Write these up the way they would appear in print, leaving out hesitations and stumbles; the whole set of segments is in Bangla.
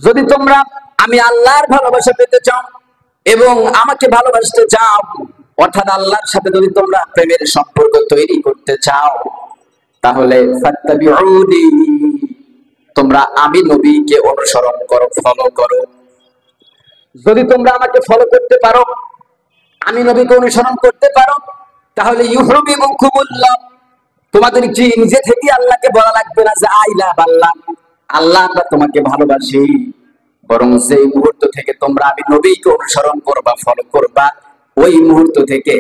যদি তোমরা আমি আল্লাহর ভালোবাসা পেতে চাও এবং আমাকে ভালোবাসতে চাও, অর্থাৎ আল্লাহর সাথে যদি তোমরা প্রেমের সম্পর্ক তৈরি করতে চাও, তাহলে ফাত্তাবিউনি, তোমরা আমি নবীকে অনুসরণ করো, ফলো করো। যদি তোমরা আমাকে ফলো করতে পারো, আমি নবীকে অনুসরণ করতে পারো, তাহলে ইউহিব্বুকুমুল্লাহ, তোমাদের কি নিজে থেকে আল্লাহকে বলা লাগবে না যে আই লাভ আল্লাহ, আল্লাহ আমরা তোমাকে ভালোবাসি, বরং যেই মুহূর্ত থেকে তোমরা আমি নবীকে অনুসরণ করবা, ফলো করবা, ওই মুহূর্ত থেকে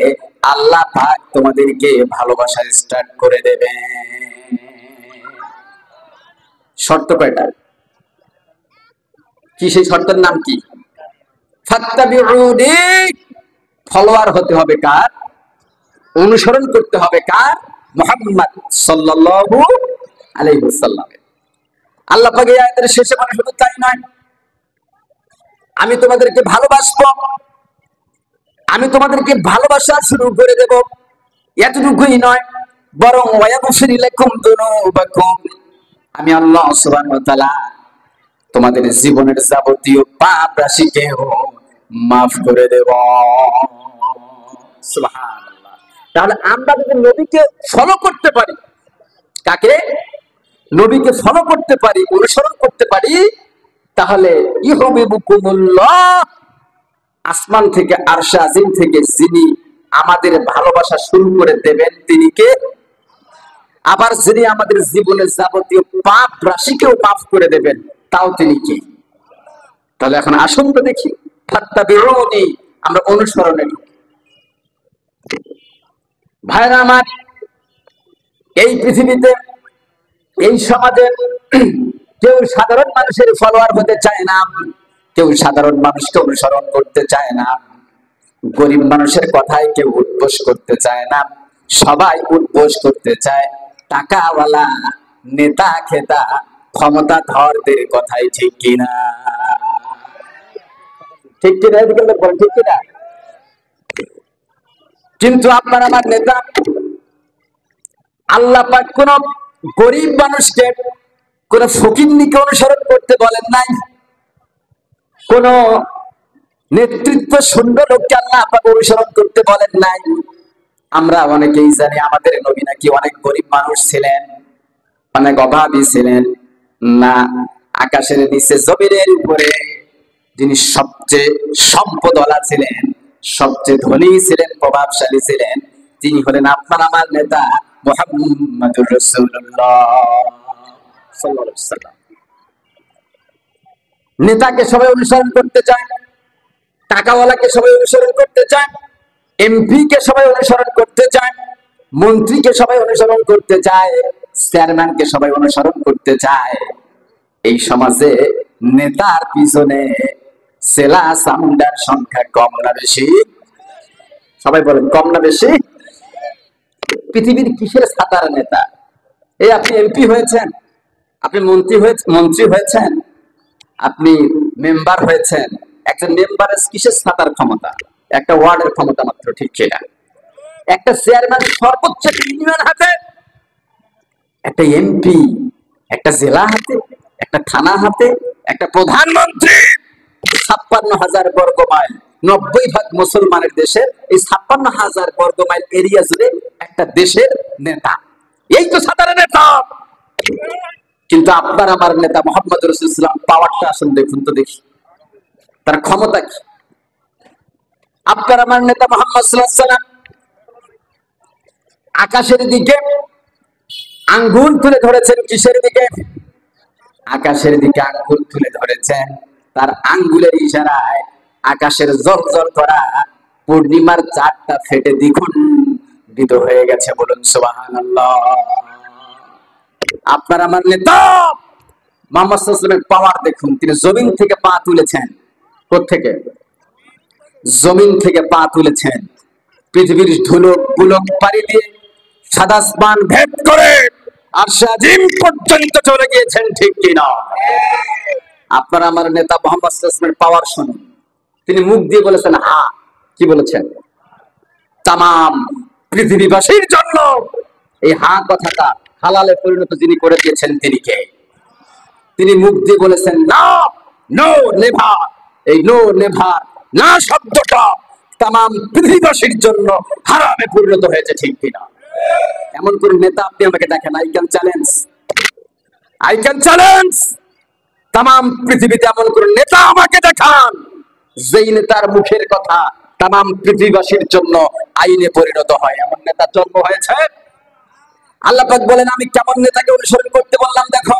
আল্লাহ পাক তোমাদেরকে ভালোবাসা স্টার্ট করে দেবে। শর্ত কয়টা? কি সেই শর্তের নাম কি? ফাত্তাবিউনি, ফলোয়ার হতে হবে কার? অনুসরণ করতে হবে কার? মুহাম্মদ সাল্লাল্লাহু আলাইহি ওয়াসাল্লাম। আল্লাহ পাক এই আয়াতের শেষে বলে শুধু তাই নয়, আমি তোমাদেরকে ভালোবাসবো, আমি তোমাদেরকে ভালোবাসা শুরু করে দেব। এতটুকুই নয়, বরং ওয়ায়াগফির লাকুম যুনুবাকুম, আমি আল্লাহ সুবহানাহু ওয়া তাআলা তোমাদের জীবনের যাবতীয় পাপ রাশিকেও মাফ করে দেব। সুবহানাল্লাহ। তাহলে আমরা যদি নবীকে ফলো করতে পারি, কাকে? নবীকে ফলো করতে পারি, অনুসরণ করতে পারি, তাহলে ইউহিব্বুকুমুল্লাহ, আসমান থেকে আরশে আজিম থেকে যিনি আমাদের ভালোবাসা শুরু করে দেবেন তিনি কে? আবার যিনি আমাদের জীবনের যাবতীয় পাপ রাশিকেও মাফ করে দেবেন তাও তিনি কে? তাহলে এখন আসুন তো দেখি, ফাত্তাবিউনি, আমরা অনুসরণে ঢুকি। ভাইরা আমার, এই পৃথিবীতে, এই সমাজে কেউ সাধারণ মানুষের ফলোয়ার হতে চায় না, কেউ সাধারণ মানুষকে অনুসরণ করতে চায় না, গরিব মানুষের কথায় কেউ উদ্বোস করতে চায় না, সবাই উদ্বোস করতে চায় টাকাওয়ালা, নেতা খেতা, ক্ষমতাধরদের কথাই। ঠিক কিনা? ঠিক কিনা? ঠিক কিনা? কিন্তু আপনার আমার নেতা আল্লাহ পাক কোন গরিব মানুষকে, কোন ফকিন্নিকে অনুসরণ করতে বলেন নাই, কোন নেতৃত্ব শূন্য লোককে আল্লাহ পাক অনুসরণ করতে বলেন নাই। আমরা অনেকেই জানি আমাদের নবী নাকি অনেক গরিব মানুষ ছিলেন, অনেক অভাবী ছিলেন। না, আকাশের নিচে জমিনের উপরে যিনি সবচেয়ে সম্পদওয়ালা ছিলেন, সবচেয়ে ধনী ছিলেন, প্রভাবশালী ছিলেন, তিনি হলেন আপনার আমার নেতা মুহাম্মদুর রাসূলুল্লাহ সাল্লাল্লাহু আলাইহি ওয়াসাল্লাম। নেতাকে সবাই অনুসরণ করতে চায়, টাকাওয়ালাকে সবাই অনুসরণ করতে চায়, এমপি কে সবাই অনুসরণ করতে চায়, মন্ত্রীকে সবাই অনুসরণ করতে চায়, চেয়ারম্যানকে সবাই অনুসরণ করতে চায়। এই সমাজে নেতার পিছনে সেলা সামুন্ডার সংখ্যা কম না বেশি? সবাই বলেন, কম না বেশি? পৃথিবীর কিসের ছাতার নেতা? এই আপনি এমপি হয়েছেন, আপনি মন্ত্রী হয়েছেন, আপনি মেম্বার হয়েছেন। একজন মেম্বারের কিসের ছাতার ক্ষমতা? একটা ওয়ার্ডের ক্ষমতা মাত্র। ঠিক কিনা? একটা চেয়ারম্যান সর্বোচ্চ ইউনিয়ন হাতে, একটা এমপি একটা জেলা হাতে, একটা থানা হাতে, একটা প্রধানমন্ত্রী 56,000 বর্গ মাইল, 90% মুসলমানের দেশের এই 56,000 বর্গ মাইল এরিয়া জুড়ে একটা দেশের নেতা। এই তো সাধারণ নেতা। কিন্তু আপনার আমার নেতা মুহাম্মদ রাসূলুল্লাহ পাওয়ারটা আসুন দেখুন তো দেখি, তার ক্ষমতা কি? আপনার আমার নেতা মুহাম্মদ সাল্লাল্লাহু আলাইহি ওয়াসাল্লাম আকাশের দিকে আঙ্গুল তুলে ধরেছেন। কিসের দিকে? আকাশের দিকে আঙ্গুল তুলে ধরেছেন। তার আঙ্গুলের ইশারায় আকাশের জলজল করা পূর্ণিমার চাঁদটা ফেটে দ্বিখণ্ডিত হয়ে গেছে। বলুন সুবহানাল্লাহ। আপনার আমার নেতা মুহাম্মদ সাল্লাল্লাহু আলাইহি ওয়াসাল্লামের পাওয়ার দেখুন। তিনি জমিন থেকে পা তুলেছেন। কোত্থেকে? জমিন থেকে পা তুলেছেন। পৃথিবীর ধুলো পুলক পাড়ি দিয়ে সাদা আসমান ভেদ করে আরশে আজিম পর্যন্ত চলে গিয়েছেন। ঠিক কিনা? আপনার আমার নেতা মুহাম্মদ সাল্লাল্লাহু আলাইহি ওয়াসাল্লামের পাওয়ার শুনুন। তিনি মুখ দিয়ে বলেছেন হা। কি বলেছেন? তামাম পৃথিবীবাসীর জন্য এই হা কথাটা হালালে পরিণত যিনি করে দিয়েছেন তিনি কে? তিনি মুখ দিয়ে বলেছেন না, নো নেভার, এই নো নেভার না শব্দটা তাম পৃথিবীবাসীর জন্য হারামে পরিণত হয়েছে, ঠিক কিনা? এমন কোন নেতা আপনি আমাকে দেখেন? আই ক্যান চ্যালেঞ্জ তাম পৃথিবীতে এমন কোন নেতা আমাকে দেখান যেই নেতার মুখের কথা তাম পৃথিবীবাসীর জন্য আইনে পরিণত হয়। এমন নেতার জন্ম হয়েছে? আল্লাহ পাক বলেন, আমি কেমন নেতাকে অনুসরণ করতে বললাম দেখো।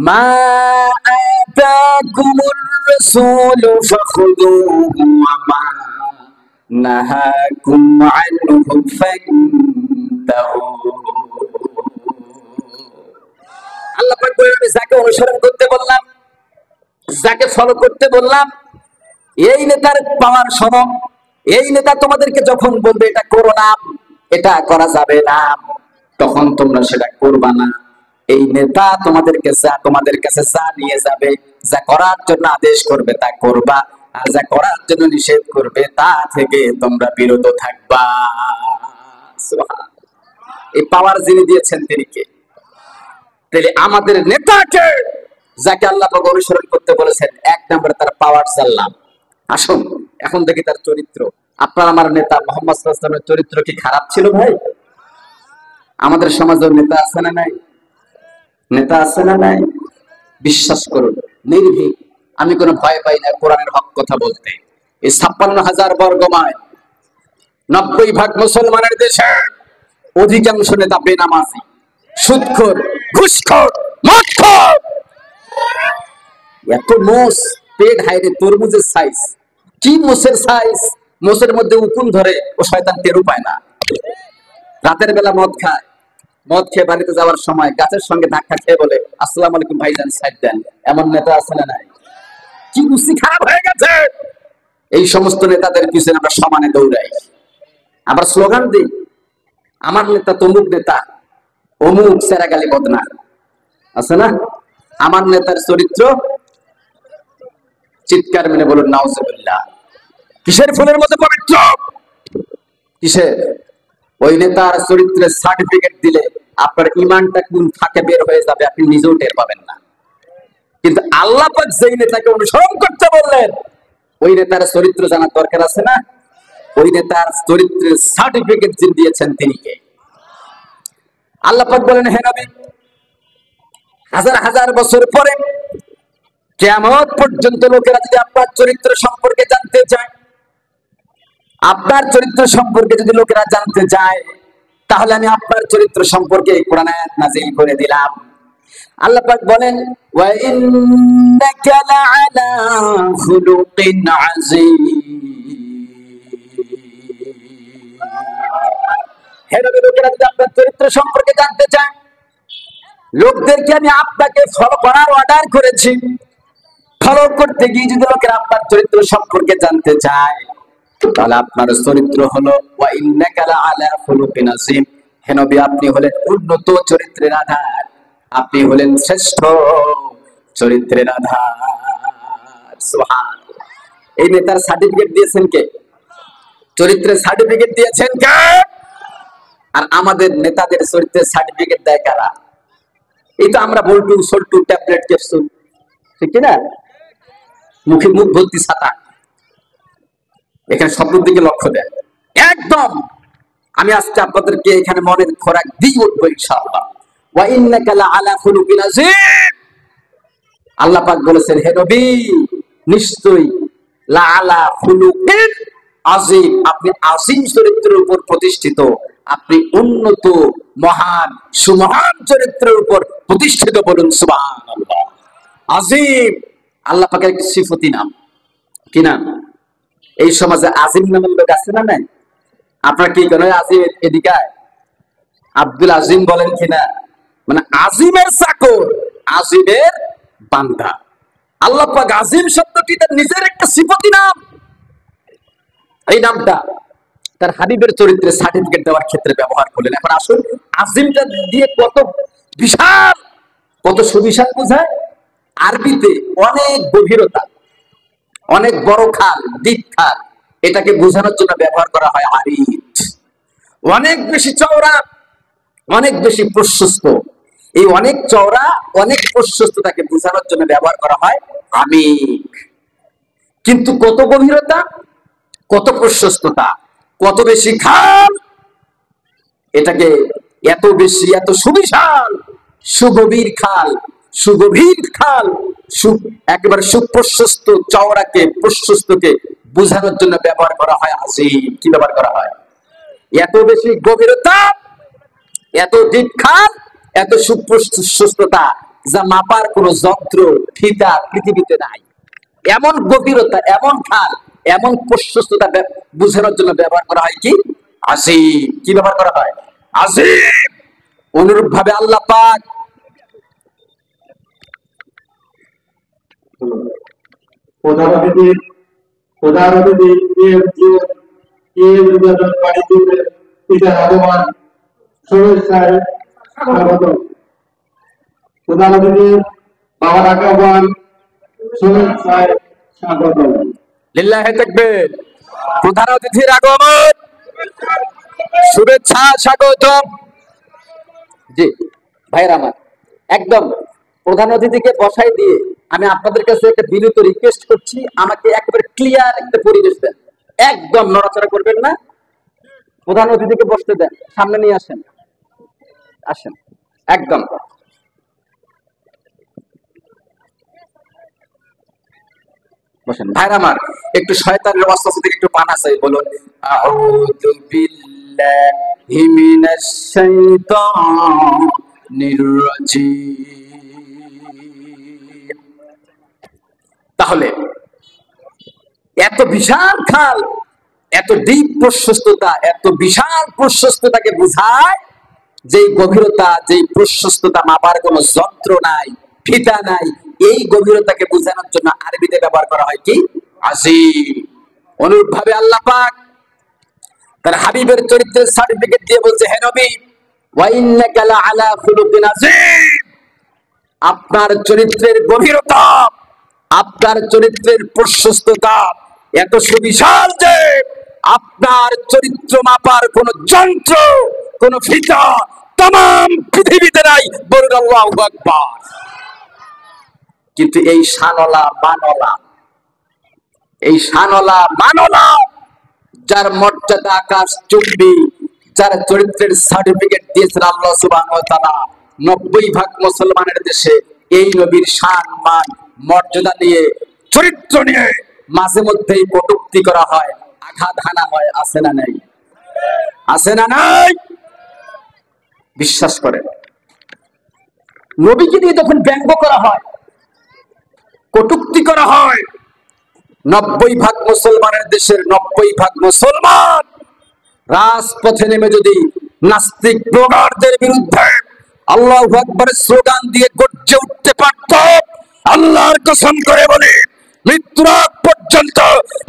মা আতাকুমুর রাসূলু ফাখুযুহু ওয়া মা নাহাকুম আনহু ফান্তাহু। আল্লাহ পাক বলেন, আমি যাকে অনুসরণ করতে বললাম, যাকে ফলো করতে বললাম, এই নেতার পাওয়ার শোনো। এই নেতা তোমাদেরকে যখন বলবে এটা করো না, এটা করা যাবে না, তখন তোমরা সেটা করবা না। এই নেতা তোমাদের কাছে যা নিয়ে যাবে, যা করার জন্য আদেশ করবে তা করবা, আর যা করার জন্য নিষেধ করবে তা থেকে তোমরা বিরত থাকবা। সুবহানাল্লাহ। এই পাওয়ার যিনি দিয়েছেন তিনি কে? তাহলে আমাদের নেতাকে যাকে আল্লাহ পাক অনুসরণ করতে বলেছেন, এক নম্বরে তার পাওয়ার চাললাম। আসুন এখন দেখি তার চরিত্র। আপনার আমার নেতা মুহাম্মদ সাল্লাল্লাহু আলাইহি ওয়াসাল্লামের চরিত্র কি খারাপ ছিল ভাই? আমাদের সমাজের নেতা আছে না নাই? নেতা আছে না নাই? বিশ্বাস করুন, নির্ভীক, আমি কোনো ভয় পাই না কোরআনের হক কথা বলতে। এই ৫৬,০০০ বর্গ মাইল ৯০% মুসলমানের দেশে অধিকাংশ নেতা বেনামাজি, সুদখোর, ঘুষখোর, মদখোর। এত মোষ, পেট হাইরে তরমুজের সাইজ। কি মোষের সাইজ! মোষের মধ্যে উকুন ধরে, ও শয়তান টেরও পায় না। রাতের বেলা মদ খায়, মদ খেয়ে বাড়িতে যাওয়ার সময় গাছের সঙ্গে ধাক্কা খেয়ে বলে, আসসালামু আলাইকুম ভাইজান, সাইড দেন। এমন নেতা আছে না নাই? কি রুচি খারাপ হয়ে গেছে! এই সমস্ত নেতাদের পিছনে আমরা সমানে দৌড়াই, আবার স্লোগান দিই, আমার নেতা তমুক নেতা, অমুক সেরাগালি বদনা, আছে না? আমার নেতার চরিত্র, চিৎকার মেনে বলুন নাউজুবিল্লাহ। কিসের ফুলের মতো পবিত্র? কিসের? ওই নেতার চরিত্রের সার্টিফিকেট দিলে আপনার ইমানটা কোন ফাঁকে বের হয়ে যাবে আপনি নিজেও টের পাবেন না। কিন্তু আল্লাহ পাক যেই নেতাকে অনুসরণ করতে বললেন, ওই নেতার চরিত্র জানার দরকার আছে না? ওই নেতার চরিত্রের সার্টিফিকেট যিনি দিয়েছেন তিনি কে? আল্লাহ পাক বলেন, হে নবী, হাজার হাজার বছর পরে কিয়ামত পর্যন্ত লোকেরা যদি আপনার চরিত্র সম্পর্কে জানতে চায়, আপনার চরিত্র সম্পর্কে যদি লোকেরা জানতে চায়, তাহলে আমি আপনার চরিত্র সম্পর্কে কোরআন আয়াত নাযিল করে দিলাম। আল্লাহ পাক বলেন, ওয়া ইন্নাকা লাআলা খুলুকিন আযীম। হে নবী, লোকেরা যদি আপনার চরিত্র সম্পর্কে জানতে চায়, লোকদেরকে আমি আপনাকে ফলো করার অর্ডার করেছি। ফলো করতে গিয়ে যদি লোকেরা আপনার চরিত্র সম্পর্কে জানতে চায়, তাহলে আপনার চরিত্র হলো ওয়া ইন্নাকা লাআলা খুলুকিন আযীম। হে নবী, আপনি হলেন উন্নত চরিত্রের আধার, আপনি হলেন শ্রেষ্ঠ চরিত্রের আধার। সুবহানাল্লাহ। এই নেতার সার্টিফিকেট দিয়েছেন কে? চরিত্রের সার্টিফিকেট দিয়েছেন কে? আর আমাদের নেতাদের চরিত্রের সার্টিফিকেট দেয় কারা? এই তো আমরা বল্টু, সল্টু, ট্যাবলেট, ক্যাপসুল, ঠিক না? মুখ ভর্তি ছাতা। এখানে শব্দের দিকে লক্ষ্য দেন একদম। আমি আজকে আপনাদেরকে এখানে মনের খোরাক দিয়ে উঠবো ইনশাআল্লাহ। ওয়া ইন্নাকা লাআলা খুলুকিন আযীম। আল্লাহ পাক বলেছেন, হে নবী, নিশ্চয়ই লাআলা খুলুকিন আযীম, আপনি আযীম চরিত্রের উপর প্রতিষ্ঠিত, আপনি উন্নত মহান সুমহান চরিত্রের উপর প্রতিষ্ঠিত। বলুন সুবহানাল্লাহ। আযীম আল্লাহ পাকের একটি সিফতি নাম। কি নাম? এই সমাজে আজিম নামের লোক আছে না নাই? আপনার কি কেন আজিম এদিকে আব্দুল আজিম বলেন কিনা? মানে আজিমের চাকর, আজিমের বান্দা। আল্লাহ পাক আজিম শব্দটি তার নিজের একটা সিফতি নাম। এই নামটা তার হাবিবের চরিত্রে সার্টিফিকেট দেওয়ার ক্ষেত্রে ব্যবহার করলেন। এখন আসুন, আজিমটা দিয়ে কত বিশাল, কত সুবিশাল বোঝায়। আরবিতে অনেক গভীরতা, অনেক বড় খাল, দ্বীপ খাল, এটাকে বোঝানোর জন্য ব্যবহার করা হয় আরিদ। অনেক বেশি চওড়া, অনেক বেশি প্রশস্ত। এই অনেক চওড়া, অনেক প্রশস্ততাকে বোঝানোর জন্য ব্যবহার করা হয় আমিক। কিন্তু কত গভীরতা, কত প্রশস্ততা, কত বেশি খাল, এটাকে এত বেশি, এত সুবিশাল, সুগভীর খাল, সুগভীর খাল, একেবারে সুপ্রশস্ত চওড়াকে, প্রশস্তকে বোঝানোর জন্য ব্যবহার করা হয় আজিম। কি ব্যবহার করা হয়? এত বেশি গভীরতা, এত ডিপ খাল, এত সুপ্রশস্ততা, যা মাপার কোন যন্ত্র, ফিতা পৃথিবীতে নাই। এমন গভীরতা, এমন খাল, এমন প্রশস্ততা বোঝানোর জন্য ব্যবহার করা হয় কি? আজিম। কি ব্যবহার করা হয়? আজিম। অনুরূপ ভাবে আল্লাহ পাক প্রধান অতিথি আগমন শুভেচ্ছায় স্বাগত। প্রধান অতিথি বাবার আগমন শুভেচ্ছায় স্বাগত। লিল্লাহে তাকবীর। প্রধান অতিথির আগমন শুভেচ্ছা স্বাগত। জি ভাইরা আমার, একদম প্রধান অতিথিকে বসাই দিয়ে আমি আপনাদের কাছে একটা বিনীত রিকোয়েস্ট করছি, আমাকে একবারে ক্লিয়ার একটা পরিবেশ দেন, একদম নড়াচড়া করবেন না। প্রধান অতিথিকে বসতে দেন, সামনে নিয়ে আসেন, আসেন একদম। বসেন ভাইরা আমার, একটু শয়তানের ওয়াসওয়াসা থেকে একটু পানা চাই, বলুন আউযু বিল্লাহি মিনাশ শাইতানির রাজিম। তাহলে এত বিশাল খাল, এত ডিপ প্রশস্ততা, এত বিশাল প্রশস্ততাকে বোঝায়, যেই গভীরতা, যেই প্রশস্ততা মাপার কোনো যন্ত্র নাই, ফিতা নাই, এই গভীরতাকে বোঝানোর জন্য আরবিতে ব্যবহার করা হয় কি? আজিম। অনুরূপ ভাবে আল্লাহ পাক তার হাবিবের চরিত্রের সার্টিফিকেট দিয়ে বলছে, হে নবী, ওয়া ইন্নাকা লাআলা খুলুকিন আযীম। আপনার চরিত্রের গভীরতা, আপনার চরিত্রের প্রশস্ততা এত সুবিশাল যে আপনার চরিত্র মাপার কোন যন্ত্র, কোন ফিতা তাম পৃথিবীতে নাই। বলুন আল্লাহু আকবার। কিন্তু এই শানওয়ালা মানওয়ালা, এই শানওয়ালা মানওয়ালা, যার মর্যাদা আকাশ চুম্বি, যার চরিত্রের সার্টিফিকেট দিয়েছেন আল্লাহ সুবহানাহু ওয়া তাআলা, 90% মুসলমানের দেশে এই নবীর শান, মান, মর্যাদা নিয়ে, চরিত্র নিয়ে মাঝে মধ্যেই কটূক্তি করা হয়, আঘাত হানা হয়। আছে না নাই? আছে না নাই? বিশ্বাস করেন, নবীকে নিয়ে যখন ব্যঙ্গ করা হয়, কটূক্তি করা হয়, 90% মুসলমানের দেশের 90% মুসলমান রাজপথে নেমে যদি নাস্তিক ব্লগারদের বিরুদ্ধে আল্লাহু আকবারের স্লোগান দিয়ে গর্জে উঠতে পারত, আল্লাহর কসম করে বলি, মৃত্যুর আগ পর্যন্ত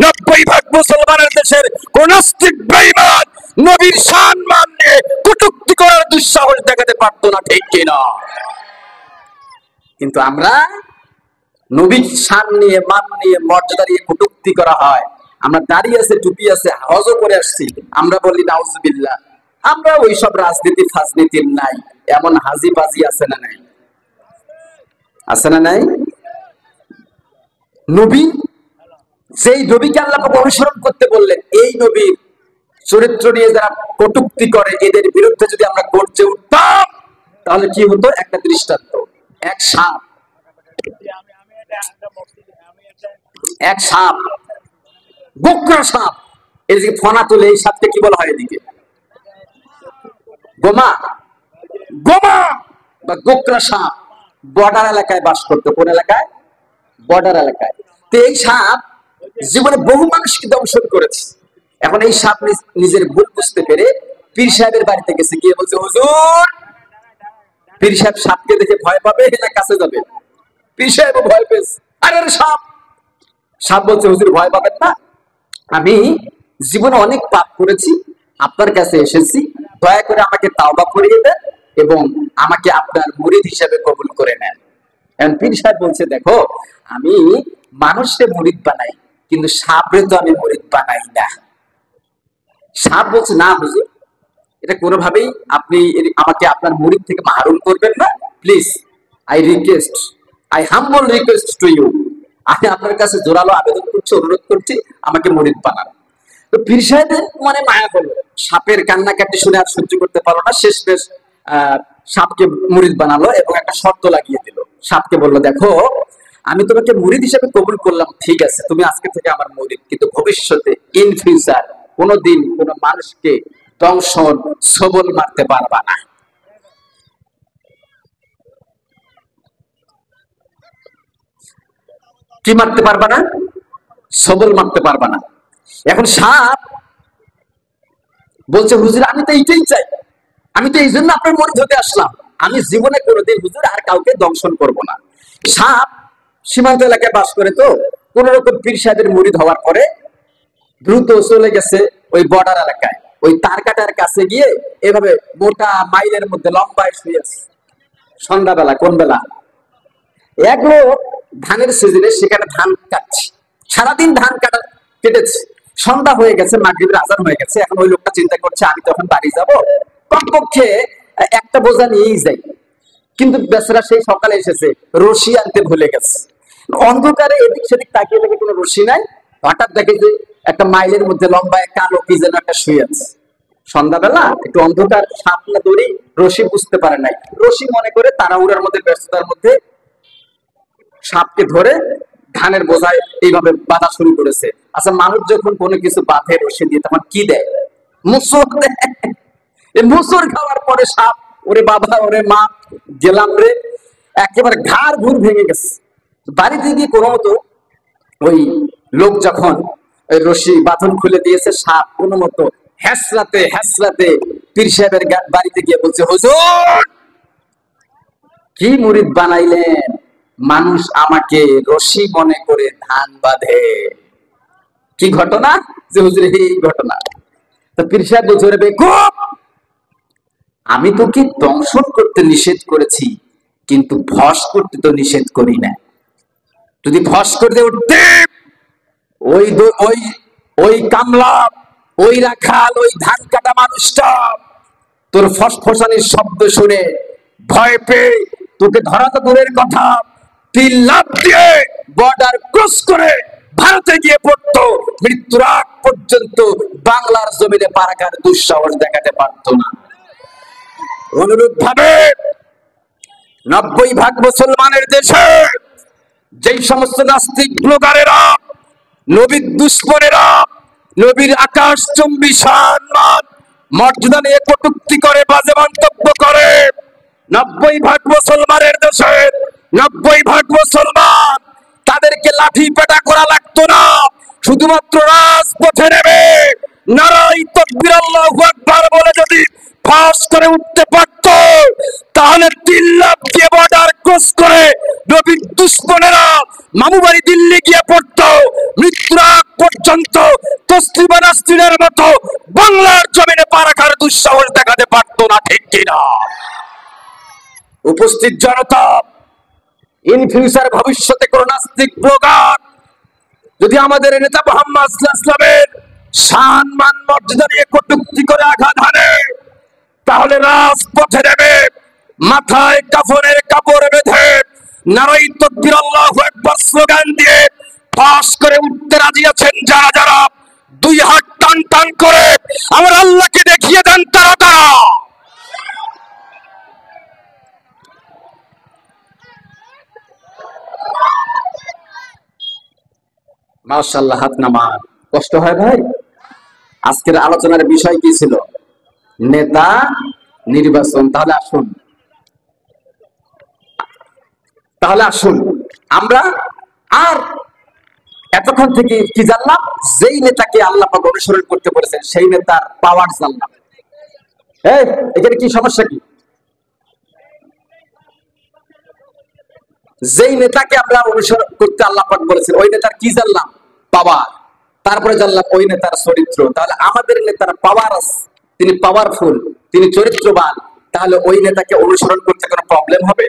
90% মুসলমানের দেশের কোন নাস্তিক বেঈমান নবীর শান মান নিয়ে কটূক্তি করার দুঃসাহস দেখাতে পারত না। ঠিক কিনা? কিন্তু আমরা নবীর শান নিয়ে, মান নিয়ে, মর্যাদা নিয়ে কটূক্তি করা হয়। আমরা দাঁড়িয়ে আছে, টুপি আছে, হজও করে আসছি, আমরা বলি নাউজুবিল্লাহ। আমরা ওইসব রাজনীতি ফাজনীতির নাই, এমন হাজি বাজি আছে না নাই? আছে না নাই? নবী, যেই নবীকে আল্লাহ অনুসরণ করতে বললেন, এই নবীর চরিত্র নিয়ে যারা কটূক্তি করে, এদের বিরুদ্ধে যদি আমরা গর্জে উঠতাম, তাহলে কি হতো? একটা দৃষ্টান্ত, এক সাপ, এক সাপ, গোকরা সাপ, এদিকে ফনা তুলে, এই সাপকে কি বলা হয়? এদিকে গোমা, গোমা বা গোকরা সাপ বর্ডার এলাকায় বাস করতো। কোন এলাকায়? বর্ডার এলাকায়। তো এই সাপ জীবনে বহু মানুষকে দংশন করেছে। এখন এই সাপ নিজের ভুল বুঝতে পেরে পীর সাহেবের বাড়িতে গেছে, গিয়ে বলছে, হুজুর। পীর সাহেব সাপকে দেখে ভয় পাবে না কাছে যাবে? পীর সাহেব ভয় পেয়েছে। আরে সাপ, সাপ বলছে, হুজুর ভয় পাবেন না, আমি জীবনে অনেক পাপ করেছি, আপনার কাছে এসেছি, দয়া করে আমাকে তাওবা করিয়ে দেন এবং আমাকে আপনার মুরিদ হিসেবে কবুল করে নেন। এখন পীর সাহেব বলছে, দেখো, আমি মানুষকে মুরিদ বানাই, কিন্তু সাপরে তো আমি মুরিদ বানাই না। সাপ বলছে, না হুজুর, এটা কোনোভাবেই আপনি আমাকে আপনার মুরিদ থেকে মাহরুম করবেন না, please I request, I humble request to you, আমি আপনার কাছে জোরালো আবেদন করছি, অনুরোধ করছি, আমাকে মুরিদ বানান। তো পীর সাহেবের মানে মায়া হলো, সাপের কান্নাকাটি শুনে আর সহ্য করতে পারলো না, শেষমেশ সাপকে মুরিদ বানালো এবং একটা শর্ত লাগিয়ে দিল। সাপকে বললো, দেখো আমি তোমাকে মুরিদ হিসেবে কবুল করলাম, ঠিক আছে, তুমি আজকে থেকে আমার মুরিদ, কিন্তু ভবিষ্যতে ইন ফিউচার কোনোদিন কোনো মানুষকে দংশন সবল মারতে পারবা না। কি মারতে পারবা না? সবল মারতে পারবা না। এখন সাপ বলছে, হুজুর আমি তো এইটাই চাই, আমি তো এই জন্য আপনার মুরিদ হতে আসলাম, আমি জীবনে কোনোদিন হুজুর আর কাউকে দংশন করব না। সাপ সীমান্ত এলাকায় বাস করে, তো কোন রকম পীর সাহেবের মুরিদ হওয়ার পরে দ্রুত চলে গেছে ওই বর্ডার এলাকায়, ওই তার কাটার কাছে গিয়ে এভাবে মোটা মাইলের মধ্যে লম্বায় শুয়ে আছে। সন্ধ্যাবেলা, কোন বেলা, এক লোক ধানের সিজনে সেখানে ধান কাটছে, সারাদিন ধান কাটা কেটেছে, সন্ধ্যা হয়ে গেছে, মাগরিবের আজান হয়ে গেছে। এখন ওই লোকটা চিন্তা করছে, আমি তখন বাড়ি যাব, কমপক্ষে একটা বোঝা নিয়েই যাই। কিন্তু বেচারা সেই সকালে এসেছে, রশি আনতে ভুলে গেছে। অন্ধকারে এদিক সেদিক তাকিয়ে দেখে কোনো রশি নাই, হঠাৎ দেখে যে একটা মাইলের মধ্যে লম্বা কালো কি যেন একটা শুয়ে আছে। সন্ধ্যাবেলা একটু অন্ধকার, সাপ না দড়ি, রশি বুঝতে পারে নাই, রশি মনে করে তাড়াহুড়ার মধ্যে, ব্যস্ততার মধ্যে সাপকে ধরে ধানের বোঝায় এইভাবে বাঁধা শুরু করেছে। আচ্ছা, মানুষ যখন কোনো কিছু বাঁধে রশি দিয়ে, তখন কি দেয়? মুসর দেয়। এই মুসর খাওয়ার পরে সাপ, ওরে বাবা, ওরে মা, গেলাম রে, একেবারে ঘাড় ঘুর ভেঙে গেছে। বাড়িতে গিয়ে কোনো মতো ওই লোক যখন ওই রশি বাঁধন খুলে দিয়েছে, সাপ কোনো মতো হ্যাসরাতে হ্যাসরাতে পীর সাহেবের বাড়িতে গিয়ে বলছে, হুজুর কি মুরিদ বানাইলেন, মানুষ আমাকে রশি মনে করে ধান বাঁধে। কি ঘটনা? যে হুজুর এই ঘটনা। তো পীর সাহেব বলছে, রে বেকুব, আমি তোকে দংশন করতে নিষেধ করেছি, কিন্তু ভস করতে তো নিষেধ করি না। যদি ভস করতে উঠতে, ওই ওই ওই কামলা, ওই রাখাল, ওই ধান কাটা মানুষটা তোর ফসফসানির শব্দ শুনে ভয় পেয়ে তোকে ধরা তো দূরের কথা, তিন লাফ দিয়ে বর্ডার ক্রস করে ভারতে গিয়ে পড়তো, মৃত্যুর আগ পর্যন্ত বাংলার জমিনে পারাকার দুঃসাহস দেখাতে পারতো না। অনুরূপ ভাবে 90% মুসলমানের দেশে যেই সমস্ত নাস্তিক ব্লগারেরা, নবীর দুশ্মনেরা, নবীর আকাশচুম্বী সম্মান মর্যাদা নিয়ে কটূক্তি করে, বাজে মন্তব্য করে, 90% মুসলমানের দেশে 90% মুসলমান, তাদেরকে লাঠি পেটা করা লাগতো না, শুধুমাত্র রাজপথে নেমে নারায়ে তাকবীর আল্লাহু আকবার বলে যদি ফাঁস করে উঠতে পারত, তাহলে 3 লাখ দিয়ে বর্ডার ক্রস করে নবীর দুশ্মনেরা মামু বাড়ি দিল্লি গিয়ে পড়তো, মৃত্যুর আগ পর্যন্ত তসলিমা নাসরিনের মতো বাংলার জমিনে পা রাখার দুঃসাহস দেখাতে পারতো না। ঠিক কিনা? উপস্থিত জনতা, ইন ফিউচার ভবিষ্যতে কোন নাস্তিক ব্লগার যদি আমাদের নেতা মুহাম্মদ সাল্লাল্লাহু আলাইহি ওয়াসাল্লামের সম্মান মর্যাদা নিয়ে কটূক্তি করে আঘাত হানে, তাহলে রাজপথে নেমে মাথায় কাফনের কাপড় বেঁধে নারায়ে তাকবীর আল্লাহু আকবার স্লোগান দিয়ে ফাঁস করে উঠতে রাজি আছেন যারা যারা, 2 হাত টান টান করে আমার আল্লাহকে দেখিয়ে দেন তারা তারা। মাশাআল্লাহ, হাত নামান। কষ্ট হয় ভাই? আজকের আলোচনার বিষয় কি ছিল? নেতা নির্বাচন। তাহলে আসুন আমরা আর এতক্ষণ থেকে কি জানলাম? যেই নেতাকে আল্লাহ পাক অনুসরণ করতে বলেছেন সেই নেতার পাওয়ার জানলাম। এখানে কি সমস্যা? কি যেই নেতাকে আমরা অনুসরণ করতে আল্লাহ পাক বলেছেন ওই নেতার কি জানলাম? পাওয়ার। তারপরে জানলাম ওই নেতার চরিত্র। তাহলে আমাদের নেতার পাওয়ার আছে, তিনি পাওয়ারফুল, তিনি চরিত্রবান, তাহলে ওই নেতাকে অনুসরণ করতে কোনো প্রবলেম হবে?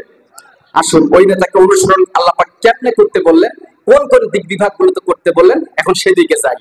আসুন ওই নেতাকে অনুসরণ আল্লাহ পাক কেমনে করতে বললেন, কোন কোন দিক বিভাগগুলোতে করতে বললেন, এখন সেদিকে যাই।